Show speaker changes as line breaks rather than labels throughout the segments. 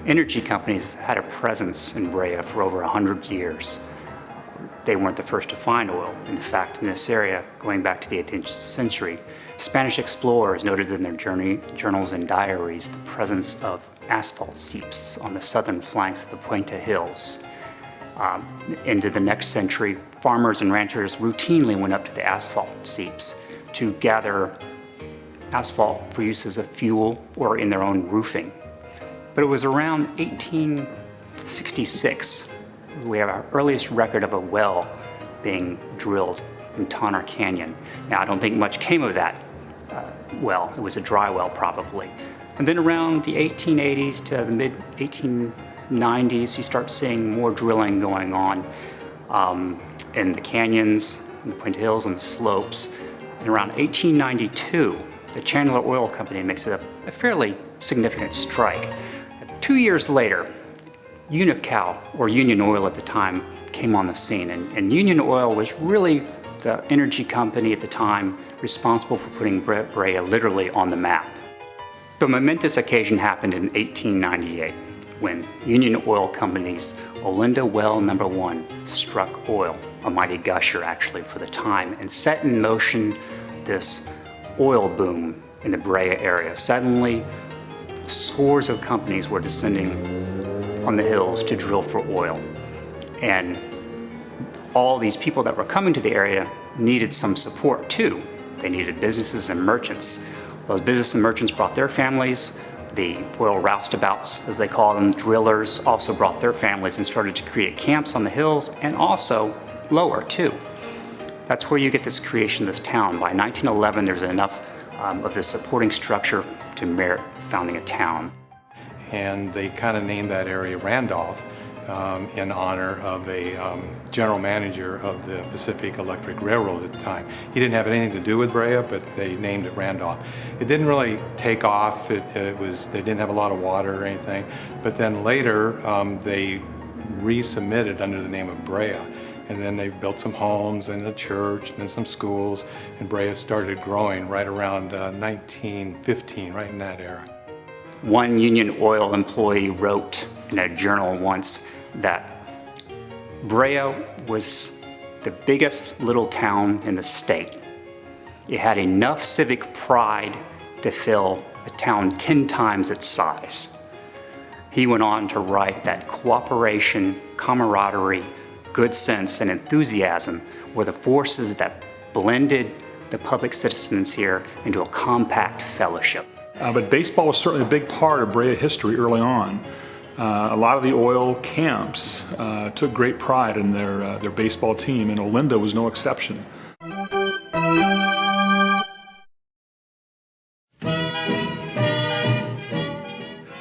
Energy companies have had a presence in Brea for over 100 years. They weren't the first to find oil. In fact, in this area, going back to the 18th century, Spanish explorers noted in their journals and diaries the presence of asphalt seeps on the southern flanks of the Puente Hills. Into the next century, farmers and ranchers routinely went up to the asphalt seeps to gather asphalt for use as a fuel or in their own roofing. But it was around 1866 we have our earliest record of a well being drilled in Tonner Canyon. Now, I don't think much came of that well. It was a dry well, probably. And then around the 1880s to the mid-1890s, you start seeing more drilling going on in the canyons, in the Puente Hills, and the slopes. And around 1892, the Chandler Oil Company makes it a fairly significant strike. 2 years later, Unocal, or Union Oil at the time, came on the scene. And Union Oil was really the energy company at the time responsible for putting Brea literally on the map. The momentous occasion happened in 1898 when Union Oil Company's Olinda Well No. 1 struck oil, a mighty gusher actually for the time, and set in motion this oil boom in the Brea area. Suddenly, scores of companies were descending on the hills to drill for oil. And all these people that were coming to the area needed some support too. They needed businesses and merchants. Those businesses and merchants brought their families. The oil roustabouts, as they call them, drillers, also brought their families and started to create camps on the hills and also lower too. That's where you get this creation of this town. By 1911, there's enough of this supporting structure to merit founding a town.
And they kind of named that area Randolph in honor of a general manager of the Pacific Electric Railroad at the time. He didn't have anything to do with Brea, but they named it Randolph. It didn't really take off. They didn't have a lot of water or anything. But then later, they resubmitted under the name of Brea. And then they built some homes and a church and then some schools. And Brea started growing right around 1915, right in that era.
One Union Oil employee wrote in a journal once that Brea was the biggest little town in the state. It had enough civic pride to fill a town 10 times its size. He went on to write that cooperation, camaraderie, good sense, and enthusiasm were the forces that blended the public citizens here into a compact fellowship.
But baseball was certainly a big part of Brea history early on. A lot of the oil camps took great pride in their baseball team, and Olinda was no exception.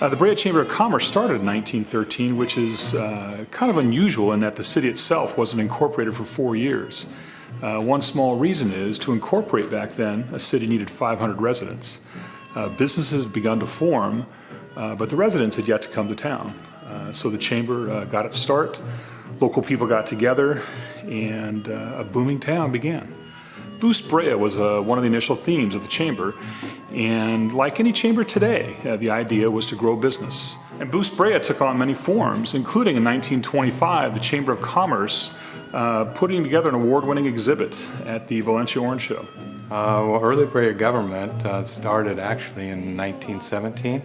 The Brea Chamber of Commerce started in 1913, which is kind of unusual in that the city itself wasn't incorporated for 4 years. One small reason is, to incorporate back then, a city needed 500 residents. Businesses had begun to form, but the residents had yet to come to town. So the chamber got its start, local people got together, and a booming town began. Boost Brea was one of the initial themes of the chamber, and like any chamber today, the idea was to grow business. And Boost Brea took on many forms, including in 1925, the Chamber of Commerce putting together an award-winning exhibit at the Valencia Orange Show.
Well, early Brea government started actually in 1917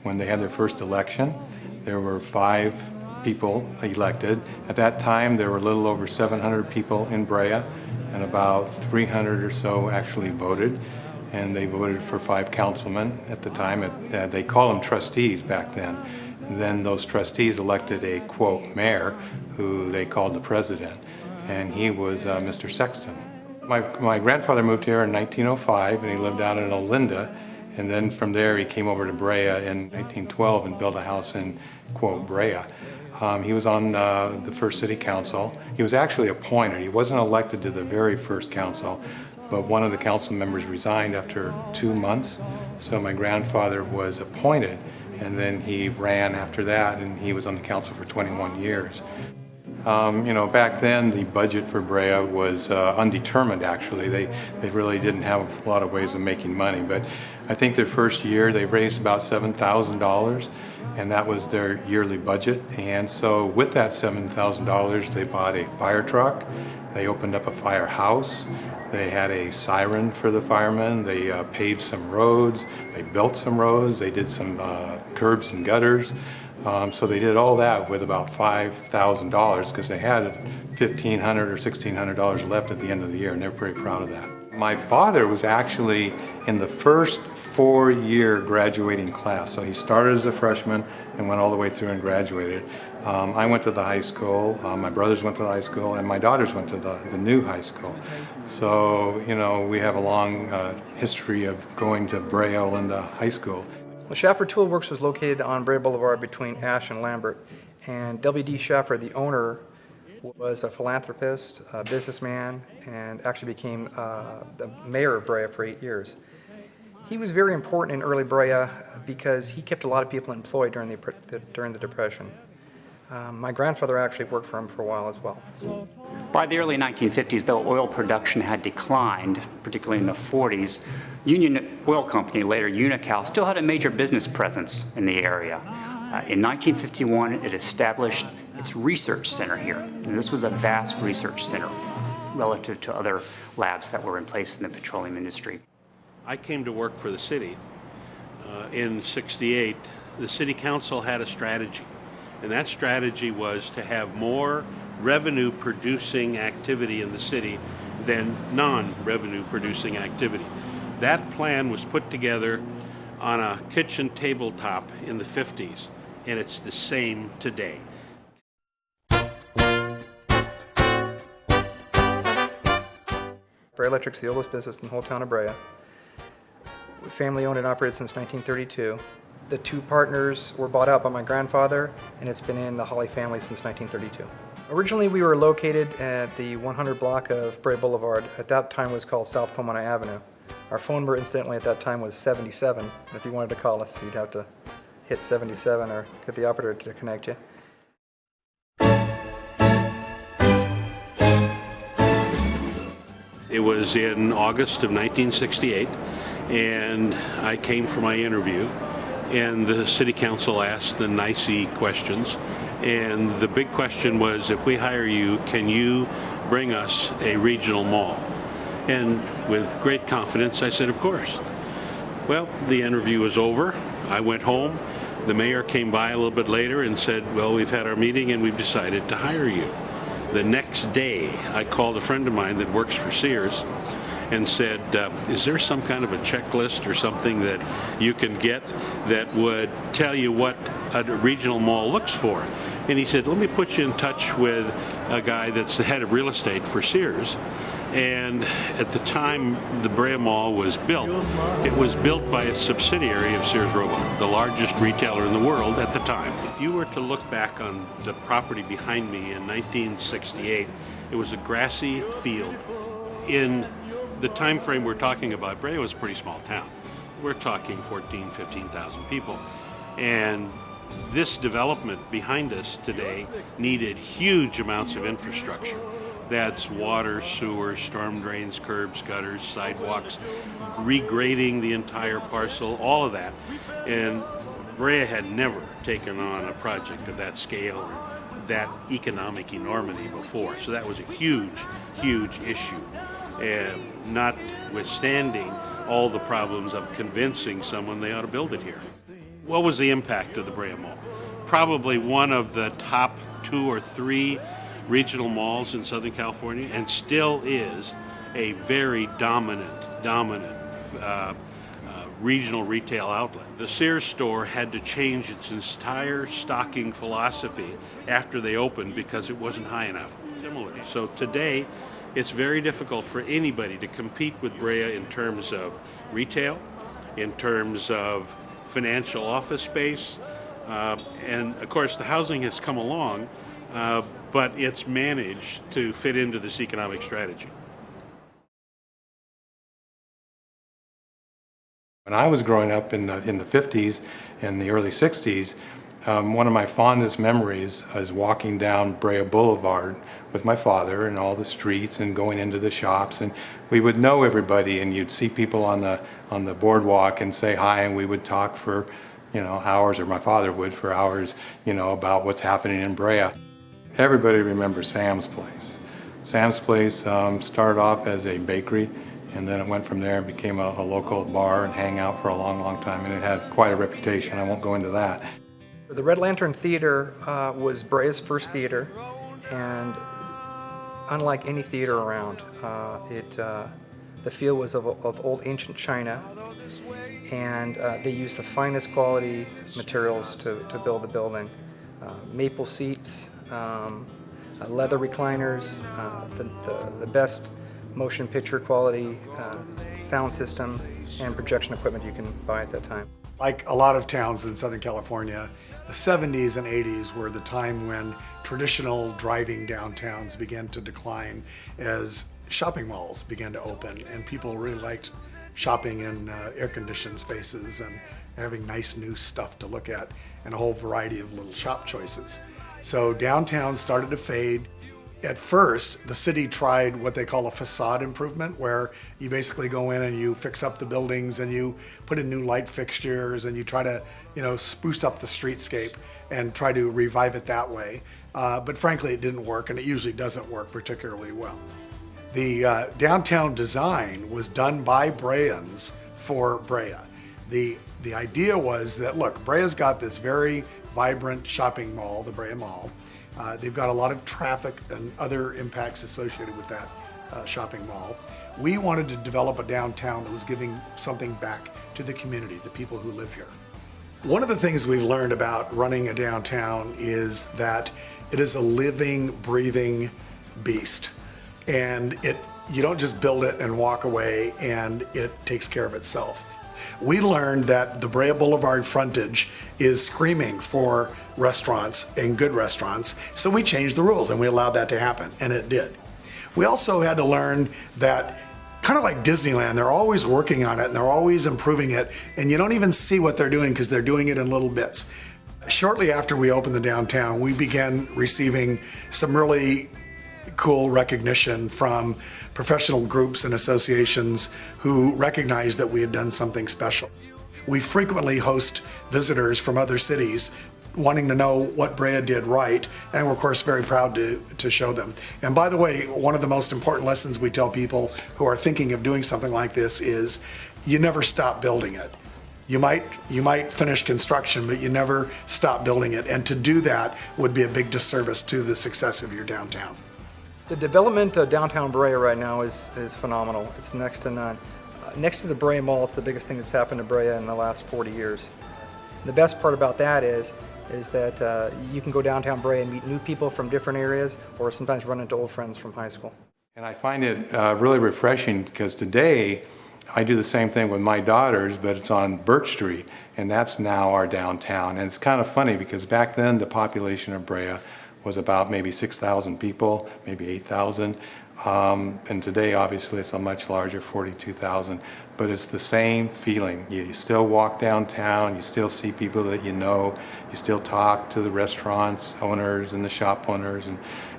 when they had their first election. There were 5 people elected. At that time, there were a little over 700 people in Brea, and about 300 or so actually voted. And they voted for 5 councilmen at the time. They called them trustees back then. And then those trustees elected a, quote, mayor, who they called the president. And he was Mr. Sexton. My grandfather moved here in 1905, and he lived out in Olinda. And then from there, he came over to Brea in 1912 and built a house in, quote, Brea. He was on the first city council. He was actually appointed. He wasn't elected to the very first council, but one of the council members resigned after 2 months. So my grandfather was appointed, and then he ran after that, and he was on the council for 21 years. Back then the budget for Brea was undetermined actually. They really didn't have a lot of ways of making money, but I think their first year they raised about $7,000 and that was their yearly budget. And so with that $7,000 they bought a fire truck, they opened up a firehouse, they had a siren for the firemen, they paved some roads, they built some roads, they did some curbs and gutters. So they did all that with about $5,000 because they had $1,500 or $1,600 left at the end of the year, and they're pretty proud of that. My father was actually in the first 4-year graduating class. So he started as a freshman and went all the way through and graduated. I went to the high school, my brothers went to the high school, and my daughters went to the new high school. So, we have a long history of going to Brea Olinda High School.
Well, Schaffer Tool Works was located on Brea Boulevard between Ash and Lambert, and W.D. Schaffer, the owner, was a philanthropist, a businessman, and actually became the mayor of Brea for 8 years. He was very important in early Brea because he kept a lot of people employed during the Depression. My grandfather actually worked for him for a while as well.
By the early 1950s, though oil production had declined, particularly in the 40s, Union Oil Company, later Unocal, still had a major business presence in the area. In 1951, it established its research center here. And this was a vast research center relative to other labs that were in place in the petroleum industry.
I came to work for the city in '68. The city council had a strategy, and that strategy was to have more revenue producing activity in the city than non-revenue producing activity. That plan was put together on a kitchen tabletop in the 50s, and it's the same today.
Brea Electric's the oldest business in the whole town of Brea. Family owned and operated since 1932. The two partners were bought out by my grandfather, and it's been in the Holly family since 1932. Originally, we were located at the 100 block of Brea Boulevard. At that time, it was called South Pomona Avenue. Our phone number, incidentally, at that time was 77. If you wanted to call us, you'd have to hit 77 or get the operator to connect you.
It was in August of 1968, and I came for my interview, and the city council asked the nicey questions, and the big question was, if we hire you, can you bring us a regional mall? And with great confidence, I said, of course. Well, the interview was over. I went home. The mayor came by a little bit later and said, well, we've had our meeting and we've decided to hire you. The next day, I called a friend of mine that works for Sears and said, is there some kind of a checklist or something that you can get that would tell you what a regional mall looks for? And he said, let me put you in touch with a guy that's the head of real estate for Sears. And at the time the Brea Mall was built, it was built by a subsidiary of Sears Roebuck, the largest retailer in the world at the time. If you were to look back on the property behind me in 1968, it was a grassy field. In the time frame we're talking about, Brea was a pretty small town. We're talking 14,000, 15,000 people. And this development behind us today needed huge amounts of infrastructure. That's water, sewers, storm drains, curbs, gutters, sidewalks, regrading the entire parcel, all of that. And Brea had never taken on a project of that scale or that economic enormity before. So that was a huge, huge issue. And notwithstanding all the problems of convincing someone they ought to build it here. What was the impact of the Brea Mall? Probably one of the top 2 or 3 regional malls in Southern California, and still is a very dominant regional retail outlet. The Sears store had to change its entire stocking philosophy after they opened because it wasn't high enough. Similarly, so today it's very difficult for anybody to compete with Brea in terms of retail, in terms of financial office space, and of course the housing has come along, but it's managed to fit into this economic strategy. When
I was growing up in the 50s and the early 60s, One of my fondest memories is walking down Brea Boulevard with my father and all the streets and going into the shops, and we would know everybody, and you'd see people on the boardwalk and say hi, and we would talk for hours, or my father would for hours, about what's happening in Brea. Everybody remembers Sam's Place. Sam's Place started off as a bakery, and then it went from there and became a local bar and hangout for a long, long time, and it had quite a reputation. I won't go into that.
The Red Lantern Theater was Brea's first theater, and unlike any theater around, the feel was of old ancient china, and they used the finest quality materials to build the building. Maple seats, leather recliners, the best motion picture quality sound system and projection equipment you can buy at that time.
Like a lot of towns in Southern California, the 70s and 80s were the time when traditional driving downtowns began to decline as shopping malls began to open, and people really liked shopping in air-conditioned spaces and having nice new stuff to look at and a whole variety of little shop choices. So downtown started to fade. At first, the city tried what they call a facade improvement, where you basically go in and you fix up the buildings and you put in new light fixtures and you try to, spruce up the streetscape and try to revive it that way. But frankly, it didn't work, and it usually doesn't work particularly well. The downtown design was done by Breans for Brea. The idea was that, look, Brea's got this very vibrant shopping mall, the Brea Mall. They've got a lot of traffic and other impacts associated with that shopping mall. We wanted to develop a downtown that was giving something back to the community, the people who live here. One of the things we've learned about running a downtown is that it is a living, breathing beast. And you don't just build it and walk away and it takes care of itself. We learned that the Brea Boulevard frontage is screaming for restaurants and good restaurants, so we changed the rules and we allowed that to happen, and it did. We also had to learn that, kind of like Disneyland, they're always working on it and they're always improving it, and you don't even see what they're doing because they're doing it in little bits. Shortly after we opened the downtown, we began receiving some really cool recognition from professional groups and associations who recognized that we had done something special. We frequently host visitors from other cities wanting to know what Brea did right, and we're of course very proud to show them. And by the way, one of the most important lessons we tell people who are thinking of doing something like this is you never stop building it. You might finish construction, but you never stop building it, and to do that would be a big disservice to the success of your downtown.
The development of downtown Brea right now is phenomenal. It's next to none. Next to the Brea Mall, it's the biggest thing that's happened to Brea in the last 40 years. The best part about that is that you can go downtown Brea and meet new people from different areas, or sometimes run into old friends from high school.
And I find it really refreshing because today I do the same thing with my daughters, but it's on Birch Street, and that's now our downtown. And it's kind of funny because back then the population of Brea was about maybe 6,000 people, maybe 8,000. And today, obviously, it's a much larger, 42,000. But it's the same feeling. You still walk downtown, you still see people that you know, you still talk to the restaurants owners and the shop owners.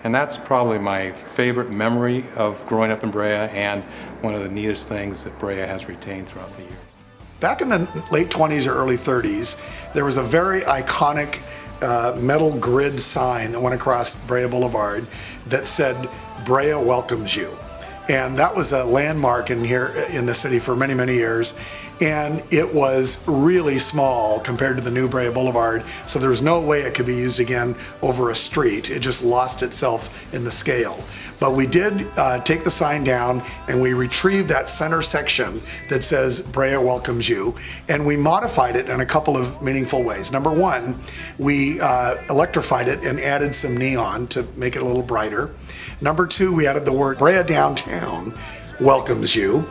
And that's probably my favorite memory of growing up in Brea, and one of the neatest things that Brea has retained throughout the years.
Back in the late 20s or early 30s, there was a very iconic metal grid sign that went across Brea Boulevard that said, "Brea welcomes you." And that was a landmark in here in the city for many, many years. And it was really small compared to the new Brea Boulevard, so there was no way it could be used again over a street. It just lost itself in the scale. But we did take the sign down, and we retrieved that center section that says Brea welcomes you, and we modified it in a couple of meaningful ways. Number one, we electrified it and added some neon to make it a little brighter. Number two, we added the word Brea downtown welcomes you.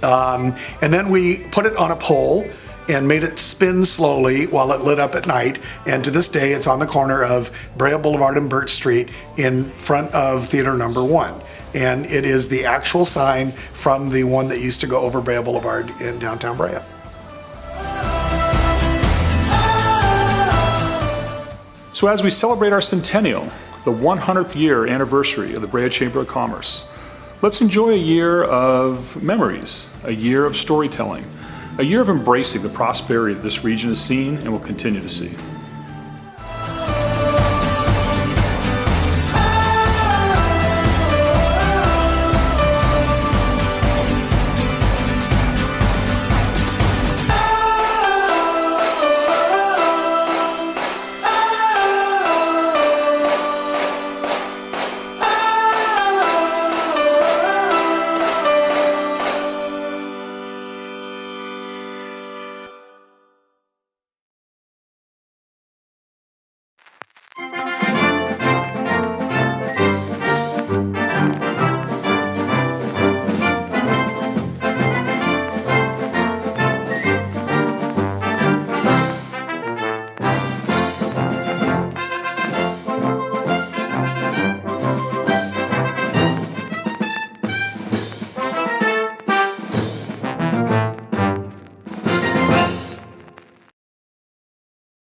And then we put it on a pole and made it spin slowly while it lit up at night. And to this day, it's on the corner of Brea Boulevard and Birch Street in front of Theater Number 1. And it is the actual sign from the one that used to go over Brea Boulevard in downtown Brea.
So as we celebrate our centennial, the 100th year anniversary of the Brea Chamber of Commerce, let's enjoy a year of memories, a year of storytelling, a year of embracing the prosperity that this region has seen and will continue to see.